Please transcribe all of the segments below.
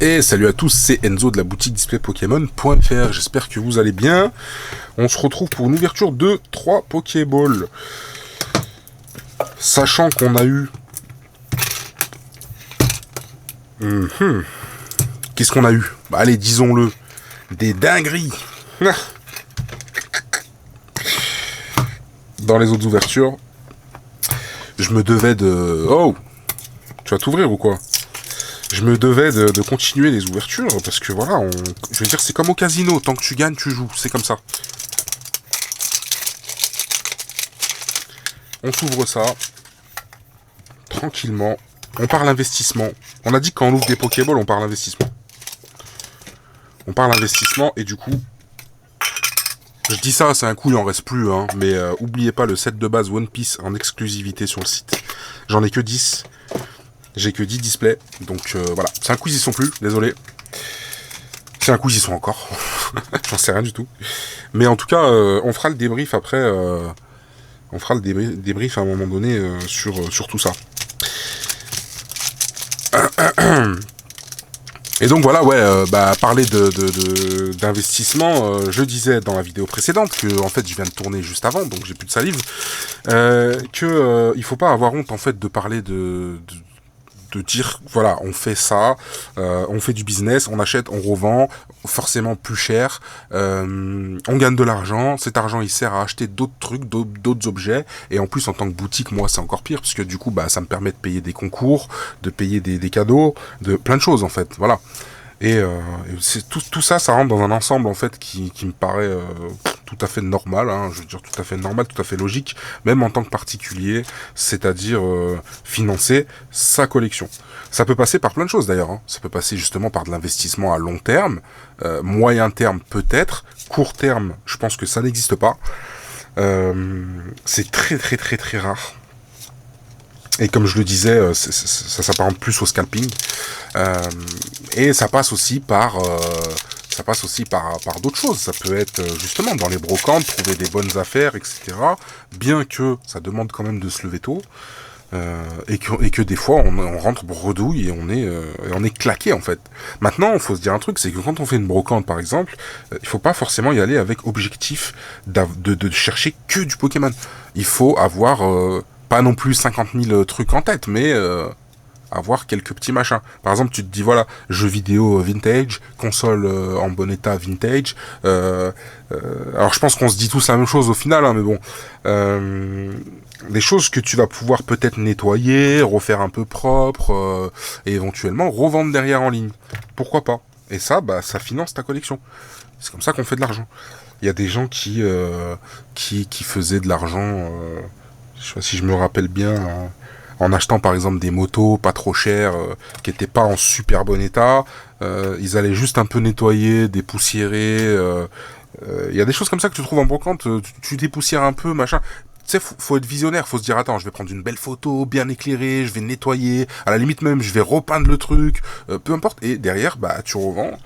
Et salut à tous, c'est Enzo de la boutique displaypokémon.fr, j'espère que vous allez bien. On se retrouve pour une ouverture de 3 Pokéballs. Sachant qu'on a eu... Qu'est-ce qu'on a eu? Bah allez, disons-le, des dingueries. Dans les autres ouvertures, je me devais de... Oh, tu vas t'ouvrir ou quoi? Je me devais de continuer les ouvertures, parce que voilà, je veux dire, c'est comme au casino, tant que tu gagnes, tu joues, c'est comme ça. On s'ouvre ça, tranquillement, on parle investissement. On a dit que quand on ouvre des Pokéballs, on parle investissement. On parle investissement, et du coup, je dis ça, c'est un coup, il en reste plus, hein, mais oubliez pas le set de base One Piece en exclusivité sur le site. J'en ai que 10. J'ai que 10 displays, donc voilà. C'est un quiz, ils sont plus, désolé. C'est un quiz, ils sont encore. J'en sais rien du tout. Mais en tout cas, on fera le débrief après. On fera le débrief à un moment donné sur tout ça. Et donc voilà, ouais, parler d'investissement, je disais dans la vidéo précédente que en fait je viens de tourner juste avant, donc j'ai plus de salive, il faut pas avoir honte en fait de parler de dire voilà, on fait ça, on fait du business, on achète, on revend, forcément plus cher, on gagne de l'argent, cet argent il sert à acheter d'autres trucs, d'autres objets, et en plus en tant que boutique, moi c'est encore pire, parce que du coup ça me permet de payer des concours, de payer des cadeaux, de plein de choses en fait, voilà. Et c'est tout ça, ça rentre dans un ensemble en fait qui me paraît tout à fait normal, hein, je veux dire tout à fait normal, tout à fait logique, même en tant que particulier, c'est-à-dire financer sa collection. Ça peut passer par plein de choses d'ailleurs, hein. Ça peut passer justement par de l'investissement à long terme, moyen terme peut-être, court terme, je pense que ça n'existe pas. C'est très très très très rare. Et comme je le disais, ça s'apparente plus au scalping. Et ça passe aussi par d'autres choses. Ça peut être justement dans les brocantes, trouver des bonnes affaires, etc. Bien que ça demande quand même de se lever tôt. Et que des fois on rentre bredouille et on est claqué en fait. Maintenant, il faut se dire un truc, c'est que quand on fait une brocante par exemple, il faut pas forcément y aller avec objectif de chercher que du Pokémon. Il faut avoir pas non plus 50 000 trucs en tête, mais avoir quelques petits machins. Par exemple, tu te dis, voilà, jeux vidéo vintage, console en bon état vintage. Alors, je pense qu'on se dit tous la même chose au final, hein, mais bon. Des choses que tu vas pouvoir peut-être nettoyer, refaire un peu propre, et éventuellement revendre derrière en ligne. Pourquoi pas? Et ça, ça finance ta collection. C'est comme ça qu'on fait de l'argent. Il y a des gens qui faisaient de l'argent... je sais pas si je me rappelle bien, en achetant par exemple des motos pas trop chères, qui étaient pas en super bon état, ils allaient juste un peu nettoyer, dépoussiérer. Il y a des choses comme ça que tu trouves en brocante, tu dépoussières un peu, machin. Tu sais, faut être visionnaire, faut se dire attends, je vais prendre une belle photo, bien éclairée, je vais nettoyer, à la limite même je vais repeindre le truc, peu importe, et derrière tu revends,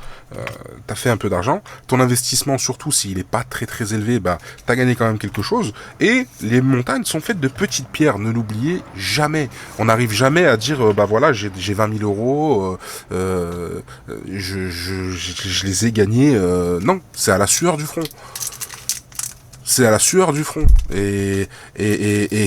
t'as fait un peu d'argent, ton investissement surtout s'il est pas très très élevé, t'as gagné quand même quelque chose, et les montagnes sont faites de petites pierres, ne l'oubliez jamais, on n'arrive jamais à dire voilà j'ai 20 000 euros, je les ai gagnés, non, c'est à la sueur du front. C'est à la sueur du front. Et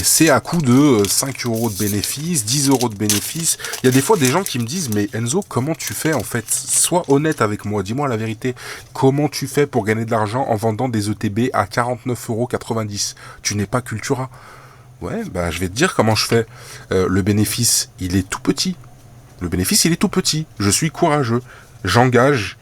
c'est à coût de 5 euros de bénéfices, 10 euros de bénéfices. Il y a des fois des gens qui me disent, mais Enzo, comment tu fais en fait? Sois honnête avec moi, dis-moi la vérité. Comment tu fais pour gagner de l'argent en vendant des ETB à 49,90 €? Tu n'es pas Cultura. Ouais, je vais te dire comment je fais. Le bénéfice, il est tout petit. Le bénéfice, il est tout petit. Je suis courageux. J'engage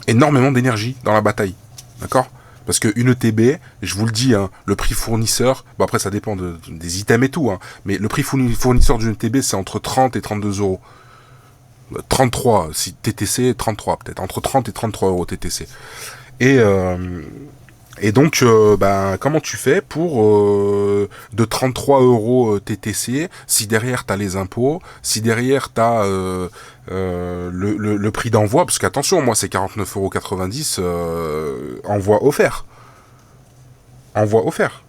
énormément d'énergie dans la bataille. D'accord? Parce que une ETB, je vous le dis, hein, le prix fournisseur, après ça dépend des items et tout, hein, mais le prix fournisseur d'une ETB, c'est entre 30 et 32 euros. 33, si TTC, 33 peut-être, entre 30 et 33 euros TTC. Et donc, comment tu fais pour de 33 euros TTC, si derrière t'as les impôts, si derrière t'as le prix d'envoi, parce qu'attention, moi c'est 49,90 €, envoi offert. Envoi offert.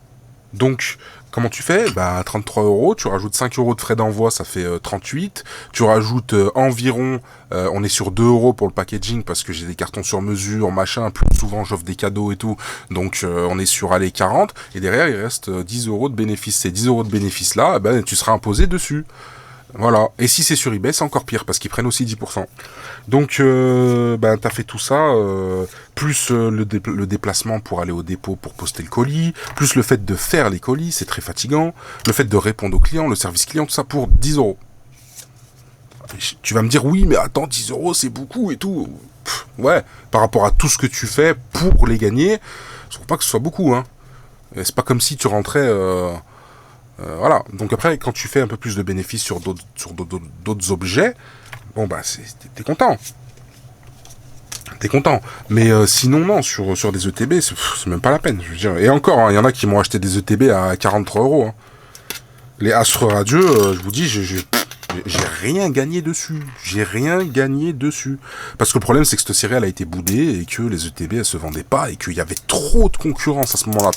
Donc, Comment tu fais? Bah 33 euros, tu rajoutes 5 euros de frais d'envoi, ça fait 38. Tu rajoutes environ, on est sur 2 euros pour le packaging parce que j'ai des cartons sur mesure, machin, plus souvent j'offre des cadeaux et tout, donc on est sur aller 40, et derrière il reste 10 euros de bénéfices. Ces 10 euros de bénéfices là, eh ben, tu seras imposé dessus. Voilà. Et si c'est sur eBay, c'est encore pire parce qu'ils prennent aussi 10%. Donc, ben, t'as fait tout ça, plus le déplacement pour aller au dépôt pour poster le colis, plus le fait de faire les colis, c'est très fatigant, le fait de répondre aux clients, le service client, tout ça pour 10 euros. Tu vas me dire, oui, mais attends, 10 euros, c'est beaucoup et tout. Pff, ouais, par rapport à tout ce que tu fais pour les gagner, je trouve pas que ce soit beaucoup, hein. C'est pas comme si tu rentrais... voilà. Donc après, quand tu fais un peu plus de bénéfices sur d'autres objets, bon bah t'es content. T'es content. Mais sinon non, sur des ETB, c'est même pas la peine. Je veux dire. Et encore, il y en a qui m'ont acheté des ETB à 43 euros. Hein. Les Astre Radieux, je vous dis, j'ai rien gagné dessus. J'ai rien gagné dessus. Parce que le problème, c'est que cette série, elle a été boudée et que les ETB, elles se vendaient pas et qu'il y avait trop de concurrence à ce moment-là.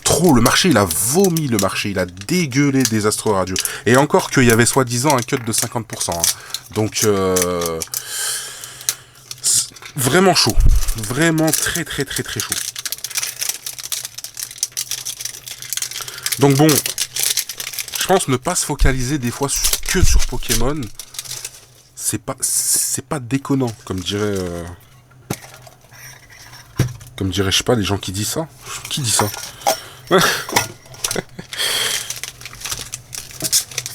Trop. Le marché, il a vomi le marché. Il a dégueulé des Astre Radieux. Et encore qu'il y avait soi-disant un cut de 50%. Hein. Donc, vraiment chaud. Vraiment très chaud. Donc bon, je pense ne pas se focaliser des fois que sur Pokémon, c'est pas déconnant, comme dirait je sais pas, les gens qui disent ça. Qui dit ça?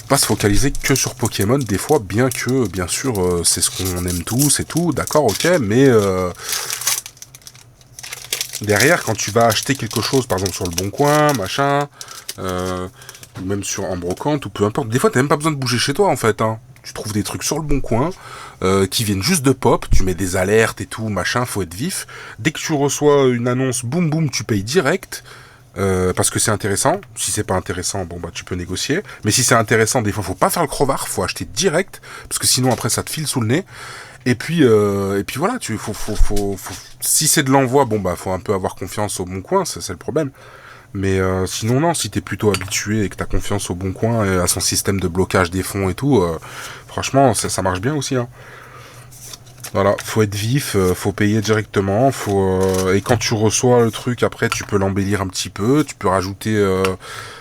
Pas se focaliser que sur Pokémon des fois, bien que bien sûr c'est ce qu'on aime tous et tout, d'accord, ok, mais derrière quand tu vas acheter quelque chose, par exemple sur le Bon Coin, machin, ou même en brocante, ou peu importe, des fois t'as même pas besoin de bouger chez toi en fait, hein. Tu trouves des trucs sur le Bon Coin qui viennent juste de pop, tu mets des alertes et tout, machin, faut être vif. Dès que tu reçois une annonce, boum boum, tu payes direct. Parce que c'est intéressant. Si c'est pas intéressant, bon bah tu peux négocier. Mais si c'est intéressant, des fois faut pas faire le crevard, faut acheter direct, parce que sinon après ça te file sous le nez. Et puis voilà, si c'est de l'envoi, bon bah faut un peu avoir confiance au Bon Coin, c'est le problème. Mais sinon non, si t'es plutôt habitué et que t'as confiance au Bon Coin et à son système de blocage des fonds et tout, franchement ça marche bien aussi. Hein. Voilà, faut être vif, faut payer directement, et quand tu reçois le truc après tu peux l'embellir un petit peu, tu peux rajouter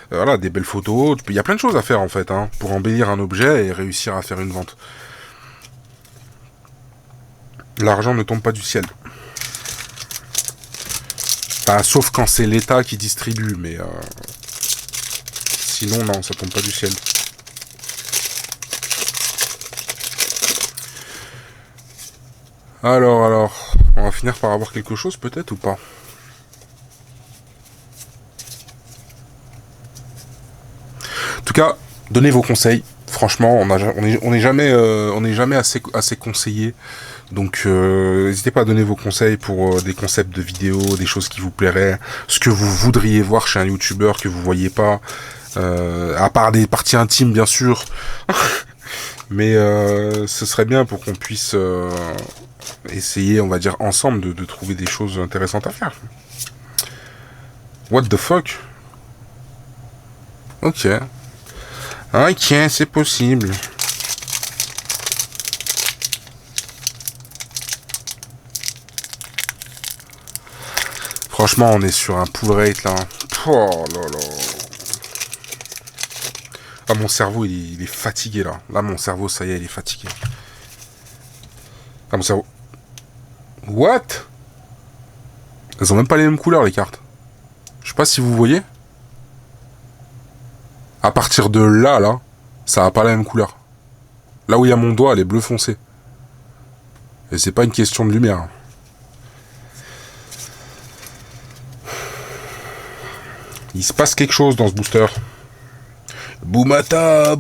voilà, des belles photos, il y a plein de choses à faire en fait, hein, pour embellir un objet et réussir à faire une vente. L'argent ne tombe pas du ciel. Bah, sauf quand c'est l'État qui distribue, mais sinon non, ça tombe pas du ciel. Alors, on va finir par avoir quelque chose peut-être ou pas? En tout cas, donnez vos conseils. Franchement, on n'est jamais assez conseillé. Donc, n'hésitez pas à donner vos conseils pour des concepts de vidéos, des choses qui vous plairaient, ce que vous voudriez voir chez un YouTuber que vous voyez pas, à part des parties intimes bien sûr. Mais ce serait bien pour qu'on puisse essayer, on va dire, ensemble de trouver des choses intéressantes à faire. What the fuck? Ok. Ok, c'est possible. Franchement, on est sur un pull rate là. Oh là là. Ah, mon cerveau, il est fatigué là. Là, mon cerveau, ça y est, il est fatigué. Ah, mon cerveau. What? Elles ont même pas les mêmes couleurs, les cartes. Je sais pas si vous voyez. À partir de là, ça a pas la même couleur. Là où il y a mon doigt, elle est bleu foncé. Et c'est pas une question de lumière. Il se passe quelque chose dans ce booster. Boumata,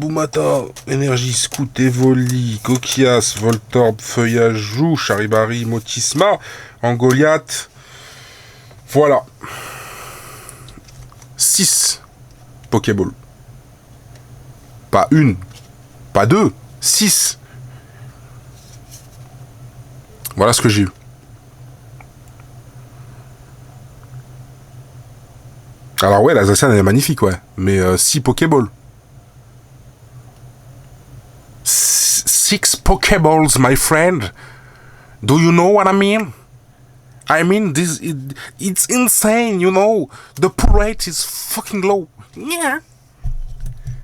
Énergie, Scout, Evoli, Coquillas, Voltorb, Feuillage, Joue, Charibari, Motisma, Angoliath. Voilà. 6 Pokéball. Pas une, pas deux, 6. Voilà ce que j'ai eu. Alors ouais, l'Alsacienne elle est magnifique, ouais. Mais 6 Pokéballs. 6 Pokéballs, my friend. Do you know what I mean? I mean, it's insane, you know. The pool rate is fucking low. Yeah.